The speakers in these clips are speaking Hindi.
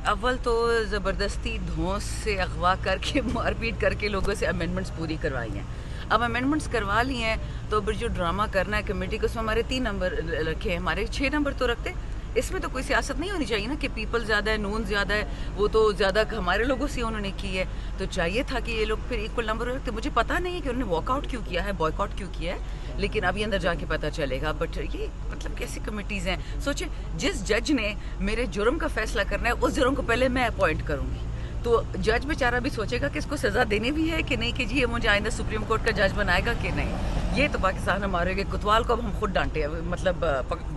अव्वल तो ज़बरदस्ती धौंस से अगवा करके मारपीट करके लोगों से अमेंडमेंट्स पूरी करवाई हैं। अब अमेंडमेंट्स करवा ली हैं तो फिर जो ड्रामा करना है कमेटी को, उसमें हमारे 3 नंबर रखे हैं, हमारे 6 नंबर तो रखते। इसमें तो कोई सियासत नहीं होनी चाहिए ना कि पीपल ज़्यादा है, नून ज़्यादा है, वो तो ज़्यादा हमारे लोगों से उन्होंने की है, तो चाहिए था कि ये लोग फिर इक्वल नंबर रखते। मुझे पता नहीं है कि उन्होंने वॉकआउट क्यों किया है, बॉयकॉट क्यों किया है, लेकिन अभी अंदर जाके पता चलेगा। बट ये मतलब कैसी कमेटीज़ हैं। सोचे जिस जज ने मेरे जुर्म का फैसला करना है, उस जुर्म को पहले मैं अपॉइंट करूँगी, तो जज बेचारा भी सोचेगा कि इसको सज़ा देनी भी है कि नहीं, कि जी ये मुझे आइंदा सुप्रीम कोर्ट का जज बनाएगा कि नहीं। ये तो पाकिस्तान हमारे कोतवाल को अब हम खुद डांटे, मतलब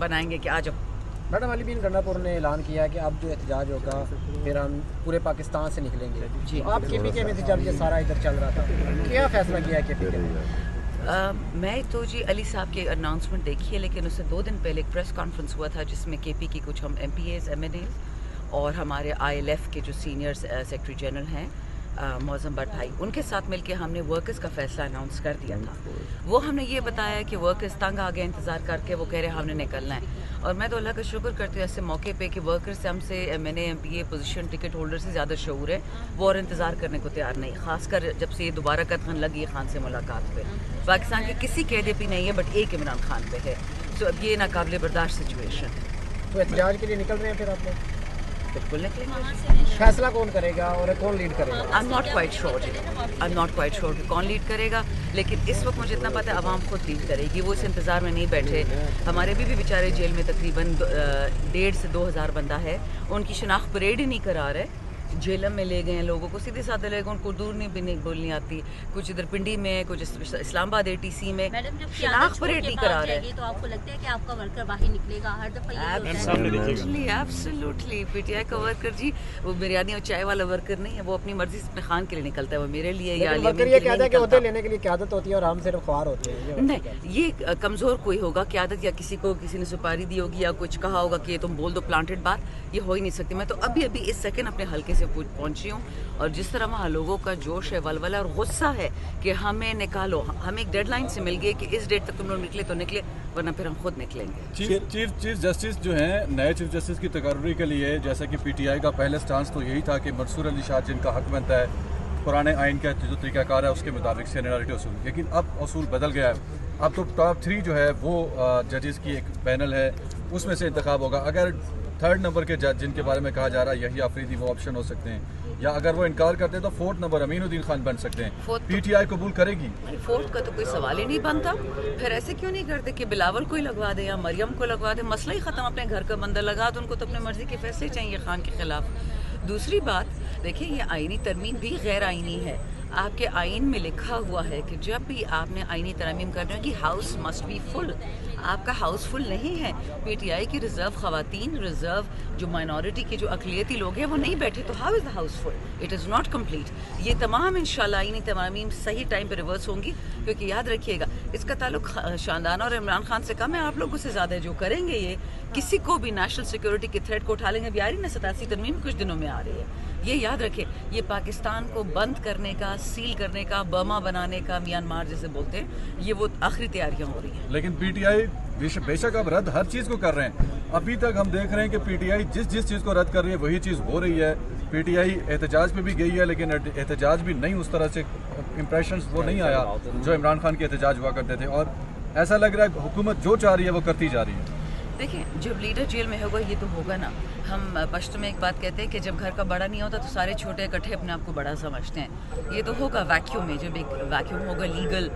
बनाएंगे कि आ जाओ। मैडम अली बीन गंडापुर ने ऐलान किया है कि अब जो एहतजाज होगा फिर हम पूरे पाकिस्तान से निकलेंगे जी। तो आप KPK में थे जब ये सारा इधर चल रहा था, क्या फैसला किया है KPK ने? मैं तो जी अली साहब की अनाउंसमेंट देखी है, लेकिन उससे 2 दिन पहले एक प्रेस कॉन्फ्रेंस हुआ था जिसमें KP की कुछ हम MPAs MNAs और हमारे ILF के जो सीनियर सेक्रेटरी जनरल हैं मौज़म भट्ट भाई, उनके साथ मिलकर हमने वर्कर्स का फैसला अनाउंस कर दिया था। वो हमने ये बताया कि वर्कर्स तंग आ गए इंतज़ार करके, वो कह रहे हमने निकलना है। और मैं तो अल्लाह का शुक्र करती हूँ ऐसे मौके पे कि वर्कर्स हमसे MNA MPA position ticket holder से ज़्यादा शऊर है, वो और इंतज़ार करने को तैयार नहीं, खासकर जब से ये दोबारा कदम लगी है खान से मुलाकात पे। पाकिस्तान के किसी कैदी पे नहीं है बट एक इमरान खान पे है, तो अब ये नाकाबिले बर्दाश्त सिचुएशन है। तो एहतजाज के लिए निकल रहे हैं फिर आप लोग? बिल्कुल निकलेंगे। फैसला कौन करेगा और कौन लीड करेगा? I am not quite sure ji, I am not quite sure कि कौन लीड करेगा, लेकिन इस वक्त मुझे इतना पता है आवाम खुद लीड करेगी। वो इस इंतज़ार में नहीं बैठे। हमारे भी बेचारे जेल में तकरीबन 1,500 से 2,000 बंदा है, उनकी शनाख्त परेड ही नहीं करा रहे, जेलम में ले गए हैं लोगों को, सीधे साधे ले गए, उनको दूर नहीं बोलनी आती, कुछ इधर पिंडी में, कुछ इस्लामाबाद ATC में, शनाख्त परेड नहीं करा रहे। तो आपको लगता है कि आपका वर्कर बाहर निकलेगा हर दफा? एब्सोल्युटली PTI का वर्कर जी वो बिरयानी और चाय वाला वर्कर नहीं है, वो अपनी मर्जी से अपने खान के लिए निकलता है, वो मेरे लिए या वर्कर ये कहता है कि ओहदे लेने के लिए क़यादत होती है और हम सिर्फ ख्वार होते हैं। नहीं, ये कमज़ोर कोई होगा क़यादत, या किसी को किसी ने सुपारी दी होगी या कुछ कहा होगा कि तुम बोल दो प्लांटेड बात, ये हो ही नहीं सकती। मैं तो अभी इस सेकंड अपने हल्के से पहुंची हूँ, और जिस तरह वहाँ लोगों का जोश है, वलवला और गुस्सा है कि हमें निकालो, हमें एक डेडलाइन से मिल गई कि इस डेट तक तुम लोग निकले तो निकले, वरना फिर हम खुद निकलेंगे। चीफ जस्टिस जो हैं, नए चीफ जस्टिस की तकर्री के लिए जैसा कि PTI का पहले स्टांस तो यही था कि मंसूर अली शाह जिनका हक बनता है, पुराने आइन का जो तरीकाकार है उसके मुताबिक सीनियरिटी असूल, लेकिन अब असूल बदल गया है। अब तो टॉप 3 जो है वो जजेस की एक पैनल है, उसमें से इंतखाब होगा। अगर 3rd नंबर के जज जिनके बारे में कहा जा रहा है यही आफरीदी, वो ऑप्शन हो सकते हैं, या अगर वो इनकार करते हैं तो 4th नंबर अमीनुद्दीन खान बन सकते हैं। PTI कबूल करेगी? 4th का तो कोई सवाल ही नहीं बनता। फिर ऐसे क्यों नहीं करते कि बिलावल को ही लगवा दे या मरियम को लगवा दे, मसला ही ख़त्म। अपने घर का बंदा लगा तो उनको तो अपने मर्जी के फैसले चाहिए खान के खिलाफ। दूसरी बात देखिए, ये आईनी तरमीम भी गैर आईनी है। आपके आइन में लिखा हुआ है कि जब भी आपने आईनी तरमीम कर रहे हो कि हाउस मस्ट बी फुल, आपका हाउस फुल नहीं है। PTI की रिजर्व खवातीन, रिजर्व जो माइनॉरिटी के जो अकलियती लोग हैं वो नहीं बैठे, तो how is the house full? It is not complete. ये तमाम इंशाल्लाह आईनी तरमीम सही टाइम पर रिवर्स होंगी, क्योंकि याद रखिएगा इसका ताल्लुक शानदाना और इमरान खान से कम है, आप लोगों से ज़्यादा है। जो करेंगे ये किसी को भी नेशनल सिक्योरिटी के थ्रेट को उठा लेंगे। अभी आ रही ना 87 तरमीम कुछ दिनों में आ रही है, ये याद रखें। ये पाकिस्तान को बंद करने का, सील करने का, बर्मा बनाने का, म्यांमार जैसे बोलते हैं, ये वो आखिरी तैयारियां हो रही हैं। लेकिन PTI बेशक अब रद्द हर चीज़ को कर रहे हैं। अभी तक हम देख रहे हैं कि PTI जिस चीज़ को रद्द कर रही है वही चीज़ हो रही है। PTI एहतजाज पे भी गई है, लेकिन एहतजाज भी नहीं उस तरह से इम्प्रेशंस वो नहीं आया जो इमरान खान के एहतजाज हुआ करते थे, और ऐसा लग रहा है हुकूमत जो चाह रही है वो करती जा रही है। देखिए, जब लीडर जेल में होगा ये तो होगा ना। हम पश्त में एक बात कहते हैं कि जब घर का बड़ा नहीं होता तो सारे छोटे इकट्ठे अपने आप को बड़ा समझते हैं। ये तो होगा वैक्यूम में, जब एक वैक्यूम होगा लीगल।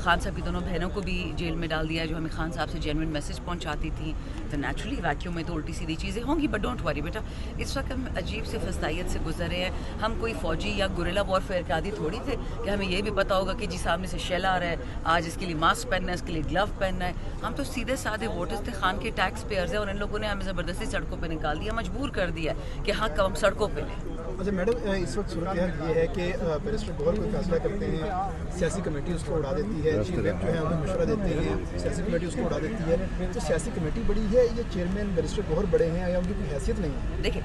खान साहब की दोनों बहनों को भी जेल में डाल दिया जो हमें खान साहब से जेन्युइन मैसेज पहुंचाती थी, तो नेचुरली वैक्यूम में तो उल्टी सीधी चीज़ें होंगी। बट डोंट वरी बेटा, इस वक्त हम अजीब से फस्तायत से गुजर रहे हैं। हम कोई फौजी या गुरिल्ला वॉरफेयर के आदि थोड़ी थे कि हमें ये भी पता होगा कि जी सामने से शेल आ रहा है, आज इसके लिए मास्क पहनना है, इसके लिए ग्लव पहनना है। हम तो सीधे साधे वोटर्स थे, खान के टैक्स पेयर्स हैं, और इन लोगों ने हमें ज़बरदस्ती सड़कों पर निकाल दिया, मजबूर कर दिया कि हाँ कब हम सड़कों पे लें। अच्छा मैडम, इस वक्त सूरत हाल ये है कि बैरिस्टर गौहर कोई फैसला करते हैं, सियासी कमेटी उसको उड़ा देती है, चीफ व्हिप जो है उन्हें मशवरा देते हैं, सियासी कमेटी उसको उड़ा देती है। तो सियासी कमेटी बड़ी है या चेयरमैन बैरिस्टर गौहर बड़े हैं या उनकी कोई हैसियत नहीं है? देखिए,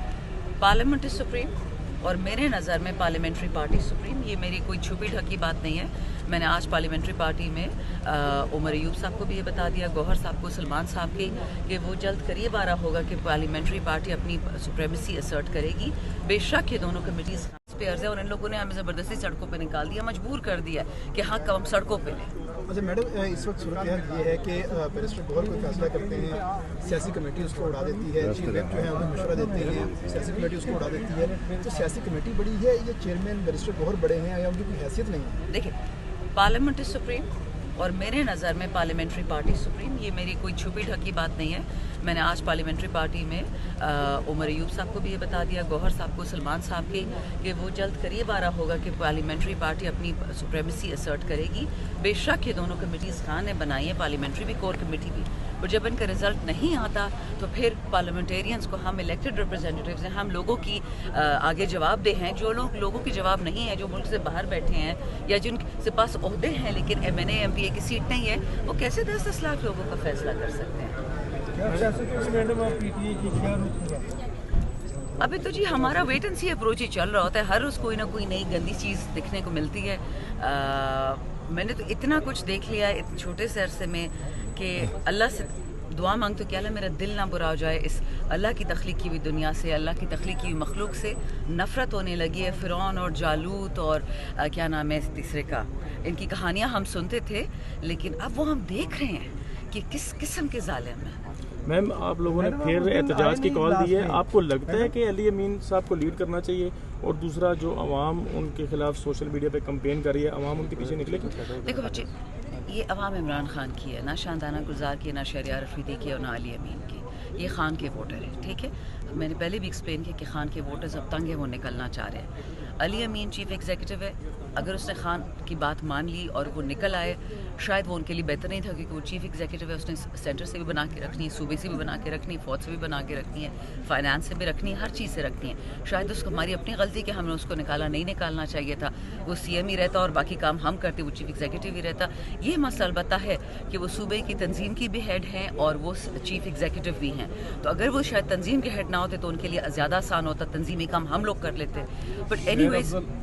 पार्लियामेंट इज सुप्रीम, और मेरे नज़र में पार्लियामेंट्री पार्टी सुप्रीम, ये मेरी कोई छुपी ढकी बात नहीं है। मैंने आज पार्लियामेंट्री पार्टी में उमर अयूब साहब को भी ये बता दिया, गौहर साहब को, सलमान साहब की, कि वो जल्द करीब आ रहा होगा कि पार्लियामेंट्री पार्टी अपनी सुप्रीमेसी असर्ट करेगी। बेशक ये दोनों कमेटीज पे अर्ज है और इन लोगों ने हमें ज़बरदस्ती सड़कों पे निकाल दिया, मजबूर कर दिया कि हाँ कब हम सड़कों पे लें। अच्छा मैडम, इस वक्त सूरत ये है कि बैरिस्टर गौहर कोई फैसला करते हैं, सियासी कमेटी उसको उड़ा देती है, चीफ विप जो है उन्हें मशवरा देते हैं, सियासी कमेटी उसको उड़ा देती है। तो सियासी कमेटी बड़ी है या चेयरमैन बैरिस्टर गौहर बड़े हैं या उनकी कोई हैसियत नहीं है? देखिए, पार्लियामेंट इज सुप्रीम और मेरे नज़र में पार्लियामेंट्री पार्टी सुप्रीम, ये मेरी कोई छुपी ढकी बात नहीं है। मैंने आज पार्लियामेंट्री पार्टी में उमर अयूब साहब को भी ये बता दिया, गौहर साहब को, सलमान साहब की, कि वो जल्द करीब आ रहा होगा कि पार्लियामेंट्री पार्टी अपनी सुप्रीमेसी असर्ट करेगी। बेशक ये दोनों कमेटीज़ खान ने बनाई है, पार्लियामेंट्री भी, कोर कमेटी भी, और जब इनका रिजल्ट नहीं आता तो फिर पार्लियामेंटेरियंस को, हम इलेक्टेड रिप्रेजेंटेटिव्स हैं, हम लोगों की आगे जवाबदेह हैं। जो लोग लोगों की जवाब नहीं है, जो मुल्क से बाहर बैठे हैं या जिनके पास ओहदे हैं लेकिन MNA MPA की सीट नहीं है, वो कैसे 10-10 लाख लोगों का फैसला कर सकते हैं? अभी तो जी हमारा वेट एंड सी अप्रोच ही चल रहा होता है। हर रोज़ कोई ना कोई नई गंदी चीज़ दिखने को मिलती है। मैंने तो इतना कुछ देख लिया है इतने छोटे से अरसे में कि अल्लाह से दुआ मांगते कि अल्लाह मेरा दिल ना बुरा हो जाए। इस अल्लाह की तख्लीक की हुई दुनिया से, अल्लाह की तख्लीक की हुई मखलूक से नफ़रत होने लगी है। फ़िरौन और जालूत और क्या नाम है तीसरे का, इनकी कहानियाँ हम सुनते थे, लेकिन अब वो हम देख रहे हैं कि किस किस्म के जालिम हैं। मैम, आप लोगों ने फिर एहतजाज की कॉल दी है, आपको लगता है कि अली अमीन साहब को लीड करना चाहिए? और दूसरा, जो अवाम उनके खिलाफ सोशल मीडिया पे कंपेन कर रही है, अवाम उनके पीछे निकलेगी? देखो बच्चे, ये अवाम इमरान खान की है, ना शानदाना गुलजार की, ना शहरियार अफरीदी की और ना अली अमीन की। ये खान के वोटर हैं, ठीक है। मैंने पहले भी एक्सप्लेन किया कि खान के वोटर्स अब तंग हैं, वो निकलना चाह रहे हैं। अली अमीन चीफ एग्जीक्यूटिव है, अगर उसने खान की बात मान ली और वो निकल आए, शायद वो उनके लिए बेहतर नहीं था, क्योंकि वो चीफ एग्जीक्यूटिव है, उसने सेंटर से भी बना के रखनी है, सूबे से भी बना के रखनी है, फौज से भी बना के रखनी है, फाइनेंस से भी रखनी है, हर चीज़ से रखनी है। शायद उसको हमारी अपनी गलती कि हमने उसको निकाला, नहीं निकालना चाहिए था। वो CM ही रहता और बाकी काम हम करते, वो चीफ एग्जीक्यूटिव ही रहता। ये मसला अलबत्ता है कि वो सूबे की तंजीम की भी हेड हैं और वो चीफ एग्जीक्यूटिव भी हैं। तो अगर वो शायद तंजीम के हेड ना होते तो उनके लिए ज़्यादा आसान होता, तंजीमी काम हम लोग कर लेते। बट एनीवेज,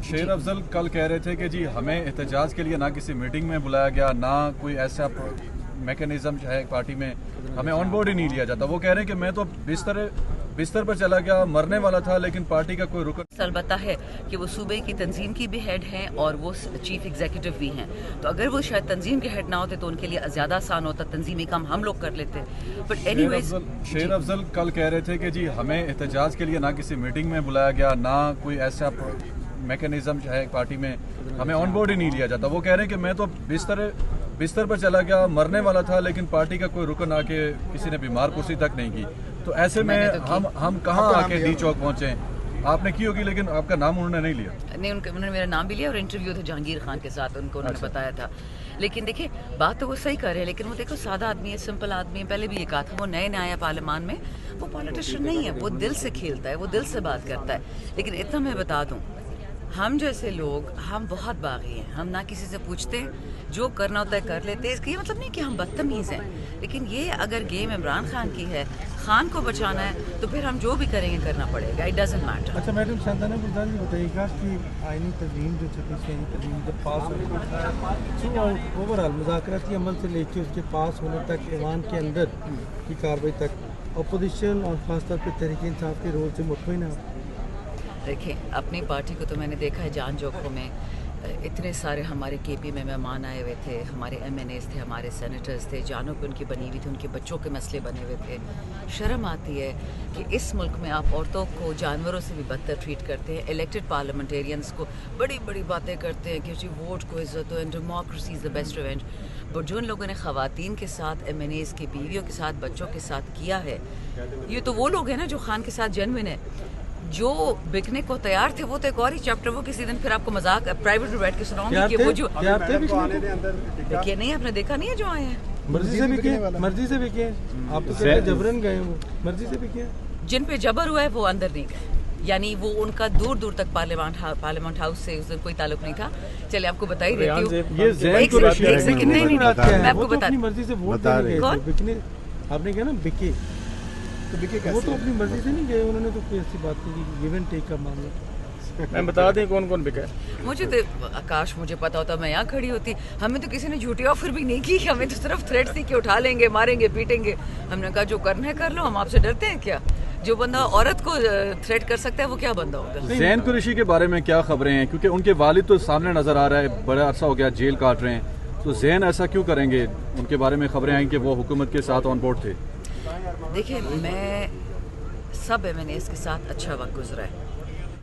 शेर अफजल कल कह रहे थे कि जी हमें एहतजाज के लिए ना किसी मीटिंग में बुलाया गया, ना कोई ऐसा मैकेनिज्म है पार्टी में, हमें ऑन बोर्ड ही नहीं लिया जाता। वो कह रहे हैं कि मैं तो बिस्तर पर चला गया, मरने वाला था, लेकिन पार्टी का कोई रुकन। अलबत्ता है कि वो सूबे की तंजीम की भी हेड हैं और वो चीफ एग्जीक्यूटिव भी हैं। तो अगर वो शायद तंजीम के हेड ना होते तो उनके लिए ज़्यादा आसान होता, तंजीमी काम हम लोग कर लेते। बट एनीवेज, शेर अफजल कल कह रहे थे कि जी हमें एहतजाज के लिए ना किसी मीटिंग में बुलाया गया, ना कोई ऐसा मैकेनिज्म है पार्टी में, हमें ऑन बोर्ड ही नहीं लिया जाता। वो कह रहे हैं कि मैं तो बिस्तर पर चला गया, मरने वाला था, लेकिन पार्टी का कोई रुकन आके किसी ने बीमार कुर्सी तक नहीं की। तो ऐसे में हम कहाँ आके डी चौक पहुँचे? आपने की होगी, लेकिन आपका नाम उन्होंने नहीं लिया। नहीं, उन्होंने मेरा नाम भी लिया और इंटरव्यू था जहांगीर खान के साथ, उनको उन्होंने बताया था। लेकिन देखिए, बात तो वो सही कर रहे हैं, लेकिन वो देखो सादा आदमी है, सिंपल आदमी है। पहले भी ये कहा था, वो नए आया पार्लियामान में, वो पॉलिटिशियन नहीं है, वो दिल से खेलता है, वो दिल से बात करता है। लेकिन इतना मैं बता दूँ, हम जैसे लोग, हम बहुत बागी हैं, हम ना किसी से पूछते, जो करना होता है कर लेते हैं। इसका ये मतलब नहीं कि हम बदतमीज़ हैं, लेकिन ये अगर गेम इमरान खान की है, खान को बचाना है, तो फिर हम जो भी करेंगे करना पड़ेगा, इट डजंट मैटर। अच्छा मैडम, शानदाना गुलजार जी बताइएगा कि आईनी तंजीम जो 26वीं आईनी तंजीम जब पास होगी, ओवरऑल मुज़ाकराती अमल से लेकर उसके पास होने तक, ईवान के अंदर की कार्रवाई तक, अपोजिशन और ख़ासतौर पर तहरीक इंसाफ के रोल से मुतमईन है? देखें, अपनी पार्टी को तो मैंने देखा है जान जोखों में। इतने सारे हमारे KP में मेहमान आए हुए थे, हमारे MNAs थे, हमारे सेनेटर्स थे, जानों पे उनकी बनी हुई थी, उनके बच्चों के मसले बने हुए थे। शर्म आती है कि इस मुल्क में आप औरतों को जानवरों से भी बदतर ट्रीट करते हैं। इलेक्टेड पार्लियामेंटेरियंस को बड़ी बड़ी बातें करते हैं कि जी वोट को इज्जत हो and democracy is the best revenge. But जो इन लोगों ने ख़वातीन के साथ, MNAs की बीवियों के साथ, बच्चों के साथ किया है, ये तो वो लोग हैं ना जो खान के साथ जेन्युइन है। जो बिकने को तैयार थे वो तो एक और ही चैप्टर, वो किसी दिन फिर आपको मजाक प्राइवेट में बैठ के सुनाऊंगी कि वो जो देखिए, नहीं आपने देखा नहीं है जो आए हैं, मर्जी से बिके, मर्जी से बिके। आप तो कहते हैं जबरन गए, वो मर्जी से बिके। जिन पे जबर हुआ है वो अंदर नहीं गए, यानी वो उनका दूर दूर तक पार्लियामेंट हाउस से उस दिन कोई ताल्लुक नहीं था। चलिए आपको बता ही देती हूँ, एक सेकंड, नहीं मैं आपको बता, मर्जी से वोट देने, आपने कहा ना बिके, तो बिके कैसे? वो तो अपनी मर्जी से नहीं गए, उन्होंने तो कोई ऐसी बात नहीं की, गिव एंड टेक का मामला। मैं बता दें कौन कौन बिका है। मुझे तो आकाश, मुझे पता होता मैं यहाँ खड़ी होती। हमें तो किसी ने झूठी ऑफर भी नहीं की, हमें तो सिर्फ थ्रेट थी कि उठा लेंगे, मारेंगे, पीटेंगे। हमने कहा जो करना है कर लो, हम आपसे डरते हैं क्या? जो बंदा औरत को थ्रेट कर सकता है वो क्या बंदा होगा? ज़ैन कुरैशी के बारे में क्या खबरें हैं, क्योंकि उनके वालिद तो सामने नजर आ रहा है, बड़ा अरसा हो गया जेल काट रहे हैं, तो ज़ैन ऐसा क्यों करेंगे? उनके बारे में खबरें आई कि वो हुकूमत के साथ ऑन बोर्ड थे। देखिए, मैं सब MNAs के साथ अच्छा वक्त गुजरा है।